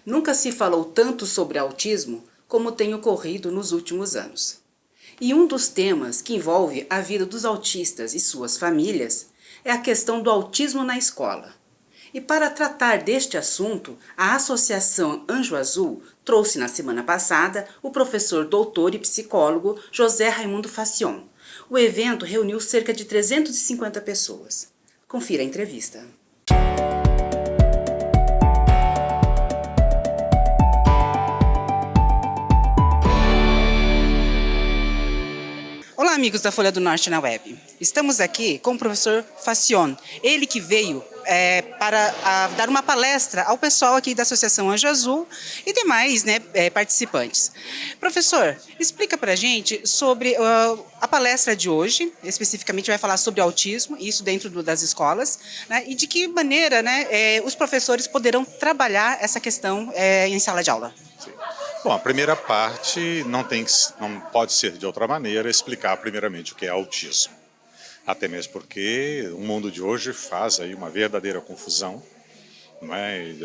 Nunca se falou tanto sobre autismo como tem ocorrido nos últimos anos. E um dos temas que envolve a vida dos autistas e suas famílias é a questão do autismo na escola. E para tratar deste assunto, a Associação Anjo Azul trouxe na semana passada o professor doutor e psicólogo José Raimundo Fassion. O evento reuniu cerca de 350 pessoas. Confira a entrevista. Olá, amigos da Folha do Norte na web. Estamos aqui com o professor Fassion, ele que veio para dar uma palestra ao pessoal aqui da Associação Anjo Azul e demais participantes. Professor, explica para a gente sobre a palestra de hoje, especificamente vai falar sobre autismo, isso dentro das escolas, né, e de que maneira os professores poderão trabalhar essa questão em sala de aula. Sim. Bom, a primeira parte não pode ser de outra maneira explicar primeiramente o que é autismo. Até mesmo porque o mundo de hoje faz aí uma verdadeira confusão, não é?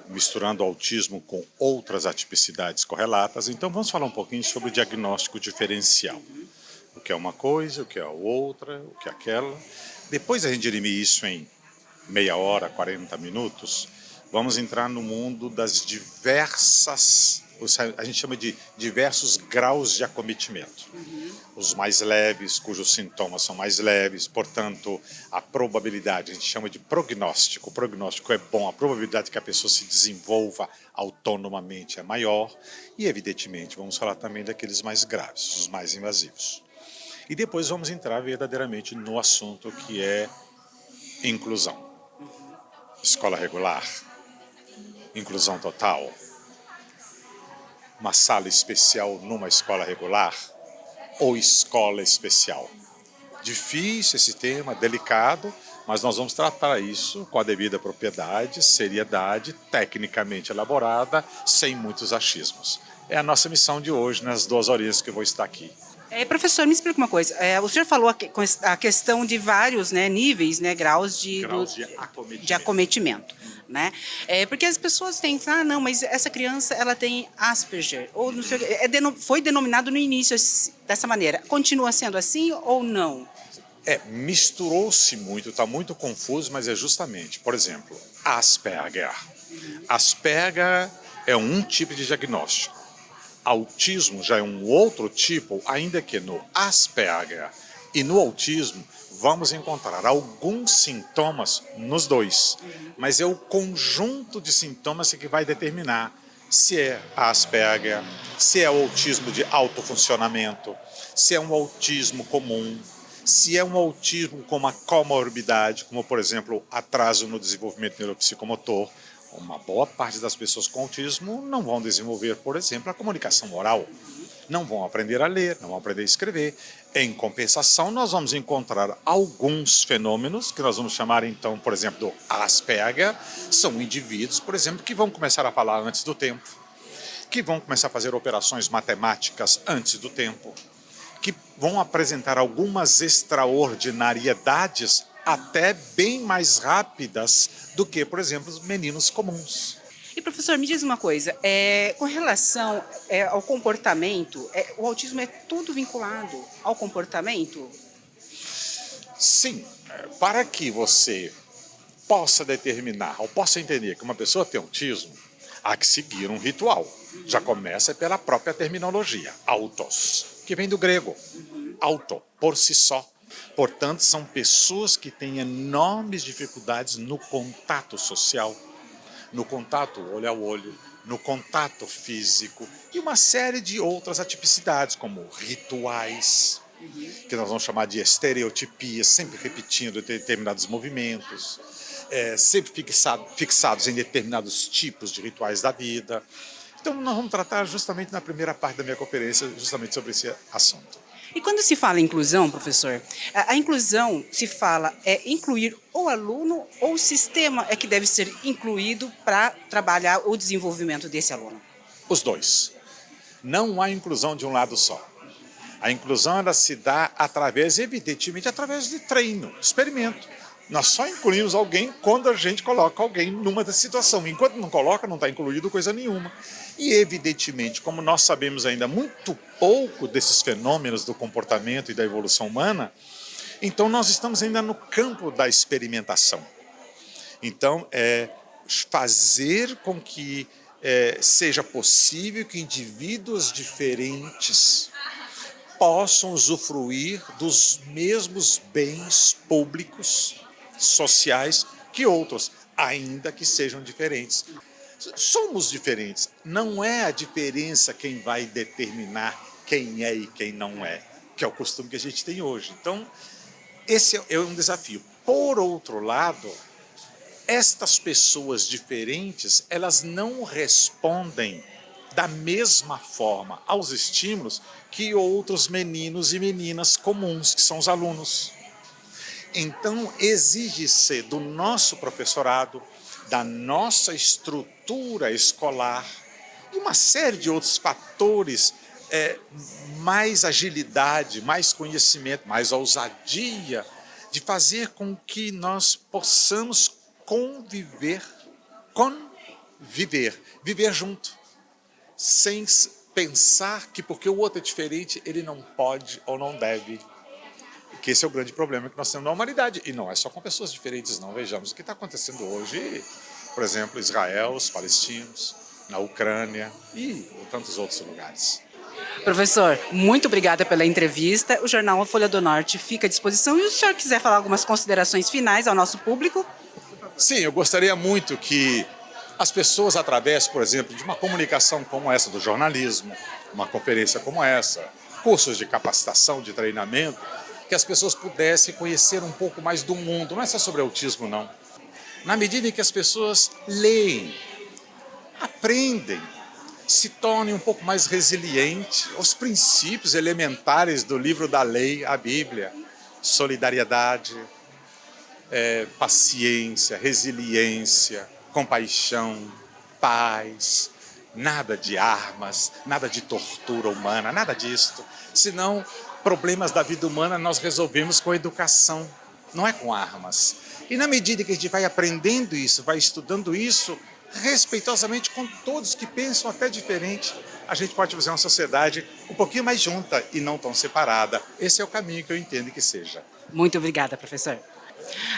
Misturando autismo com outras atipicidades correlatas. Então vamos falar um pouquinho sobre diagnóstico diferencial. O que é uma coisa, o que é outra, o que é aquela. Depois a gente dirimir isso em meia hora, 40 minutos, vamos entrar no mundo das diversas, a gente chama de diversos graus de acometimento. Os mais leves, cujos sintomas são mais leves, portanto, a probabilidade, a gente chama de prognóstico. O prognóstico é bom, a probabilidade que a pessoa se desenvolva autonomamente é maior. E, evidentemente, vamos falar também daqueles mais graves, os mais invasivos. E depois vamos entrar verdadeiramente no assunto que é inclusão. Escola regular, inclusão total, uma sala especial numa escola regular ou escola especial. Difícil esse tema, delicado, mas nós vamos tratar isso com a devida propriedade, seriedade, tecnicamente elaborada, sem muitos achismos. É a nossa missão de hoje nas 2 horinhas que eu vou estar aqui. Professor, me explica uma coisa. O senhor falou a questão de vários níveis, graus de acometimento. Né? Porque as pessoas têm, não, mas essa criança ela tem Asperger, ou não sei, foi denominado no início dessa maneira. Continua sendo assim ou não? Misturou-se muito, está muito confuso, mas é justamente, por exemplo, Asperger. Asperger é um tipo de diagnóstico. Autismo já é um outro tipo, ainda que no Asperger e no autismo vamos encontrar alguns sintomas nos dois, mas é o conjunto de sintomas que vai determinar se é Asperger, se é o autismo de alto funcionamento, se é um autismo comum, se é um autismo com uma comorbidade, como por exemplo atraso no desenvolvimento neuropsicomotor. Uma boa parte das pessoas com autismo não vão desenvolver, por exemplo, a comunicação oral. Não vão aprender a ler, não vão aprender a escrever. Em compensação, nós vamos encontrar alguns fenômenos que nós vamos chamar, então, por exemplo, do Asperger. São indivíduos, por exemplo, que vão começar a falar antes do tempo, que vão começar a fazer operações matemáticas antes do tempo, que vão apresentar algumas extraordinariedades até bem mais rápidas do que, por exemplo, os meninos comuns. E, professor, me diz uma coisa, com relação ao comportamento, o autismo é tudo vinculado ao comportamento? Sim, para que você possa determinar, ou possa entender que uma pessoa tem autismo, há que seguir um ritual. Já começa pela própria terminologia, autos, que vem do grego, auto, por si só. Portanto, são pessoas que têm enormes dificuldades no contato social, no contato olho a olho, no contato físico e uma série de outras atipicidades, como rituais, que nós vamos chamar de estereotipias, sempre repetindo determinados movimentos, sempre fixados em determinados tipos de rituais da vida. Então, nós vamos tratar justamente na primeira parte da minha conferência, justamente sobre esse assunto. E quando se fala em inclusão, professor, a inclusão se fala incluir o aluno ou o sistema é que deve ser incluído para trabalhar o desenvolvimento desse aluno? Os dois. Não há inclusão de um lado só. A inclusão ela se dá através, evidentemente, através de treino, experimento. Nós só incluímos alguém quando a gente coloca alguém numa situação. Enquanto não coloca, não está incluído coisa nenhuma. E, evidentemente, como nós sabemos ainda muito pouco desses fenômenos do comportamento e da evolução humana, então nós estamos ainda no campo da experimentação. Então, fazer com que seja possível que indivíduos diferentes possam usufruir dos mesmos bens públicos, sociais, que outros, ainda que sejam diferentes. Somos diferentes. Não é a diferença quem vai determinar quem é e quem não é, que é o costume que a gente tem hoje. Então, esse é um desafio. Por outro lado, estas pessoas diferentes, elas não respondem da mesma forma aos estímulos que outros meninos e meninas comuns, que são os alunos. Então, exige-se do nosso professorado, da nossa estrutura escolar e uma série de outros fatores, mais agilidade, mais conhecimento, mais ousadia, de fazer com que nós possamos viver junto, sem pensar que porque o outro é diferente, ele não pode ou não deve. Que esse é o grande problema que nós temos na humanidade. E não é só com pessoas diferentes, não. Vejamos o que está acontecendo hoje, por exemplo, Israel, os palestinos, na Ucrânia e em tantos outros lugares. Professor, muito obrigada pela entrevista. O jornal Folha do Norte fica à disposição. E se o senhor quiser falar algumas considerações finais ao nosso público? Sim, eu gostaria muito que as pessoas, através, por exemplo, de uma comunicação como essa do jornalismo, uma conferência como essa, cursos de capacitação, de treinamento, que as pessoas pudessem conhecer um pouco mais do mundo. Não é só sobre autismo, não. Na medida em que as pessoas leem, aprendem, se tornem um pouco mais resilientes, os princípios elementares do livro da lei, a Bíblia, solidariedade, paciência, resiliência, compaixão, paz, nada de armas, nada de tortura humana, nada disso. Senão, problemas da vida humana nós resolvemos com educação, não é com armas. E na medida que a gente vai aprendendo isso, vai estudando isso, respeitosamente com todos que pensam até diferente, a gente pode fazer uma sociedade um pouquinho mais junta e não tão separada. Esse é o caminho que eu entendo que seja. Muito obrigada, professor.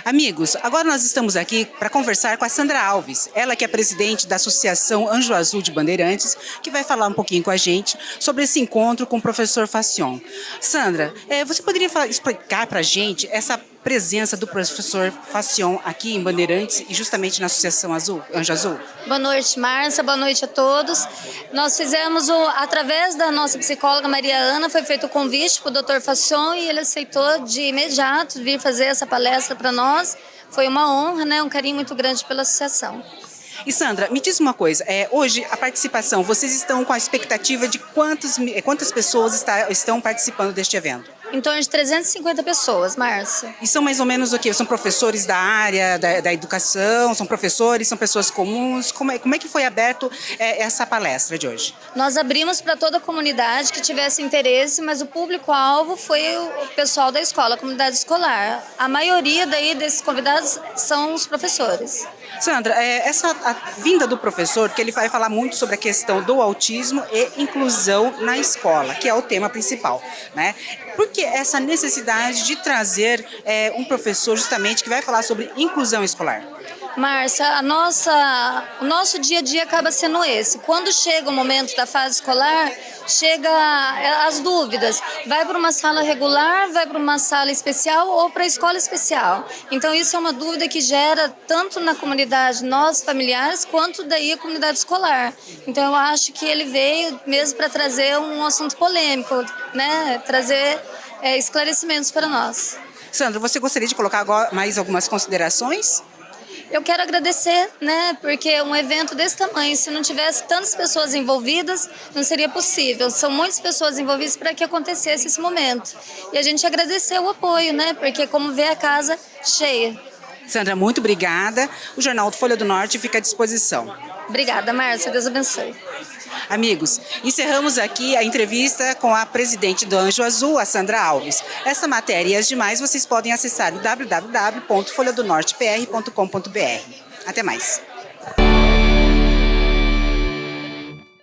Amigos, agora nós estamos aqui para conversar com a Sandra Alves, ela que é presidente da Associação Anjo Azul de Bandeirantes, que vai falar um pouquinho com a gente sobre esse encontro com o professor Fassion. Sandra, você poderia explicar para a gente essa presença do professor Fassion aqui em Bandeirantes e justamente na Associação Anjo Azul? Boa noite, Márcia. Boa noite a todos. Nós fizemos, através da nossa psicóloga Maria Ana, foi feito o convite para o Dr. Fassion e ele aceitou de imediato vir fazer essa palestra para nós. Foi uma honra, né? Um carinho muito grande pela associação. E Sandra, me diz uma coisa, hoje a participação, vocês estão com a expectativa de quantas pessoas estão participando deste evento? Em torno de 350 pessoas, Márcia. E são mais ou menos o quê? São professores da área da educação, são professores, são pessoas comuns? Como é que foi aberto essa palestra de hoje? Nós abrimos para toda a comunidade que tivesse interesse, mas o público-alvo foi o pessoal da escola, a comunidade escolar. A maioria desses convidados são os professores. Sandra, a vinda do professor, que ele vai falar muito sobre a questão do autismo e inclusão na escola, que é o tema principal, né? Por que essa necessidade de trazer um professor justamente que vai falar sobre inclusão escolar? Márcia, o nosso dia a dia acaba sendo esse. Quando chega o momento da fase escolar, chega as dúvidas. Vai para uma sala regular, vai para uma sala especial ou para a escola especial. Então isso é uma dúvida que gera tanto na comunidade, nós familiares, quanto daí a comunidade escolar. Então eu acho que ele veio mesmo para trazer um assunto polêmico, né? Trazer esclarecimentos para nós. Sandra, você gostaria de colocar agora mais algumas considerações? Eu quero agradecer, né? Porque um evento desse tamanho, se não tivesse tantas pessoas envolvidas, não seria possível. São muitas pessoas envolvidas para que acontecesse esse momento. E a gente agradecer o apoio, né? Porque como vê a casa cheia. Sandra, muito obrigada. O Jornal Folha do Norte fica à disposição. Obrigada, Márcia. Deus abençoe. Amigos, encerramos aqui a entrevista com a presidente do Anjo Azul, a Sandra Alves. Essa matéria e as demais vocês podem acessar o www.folhadonortepr.com.br. Até mais.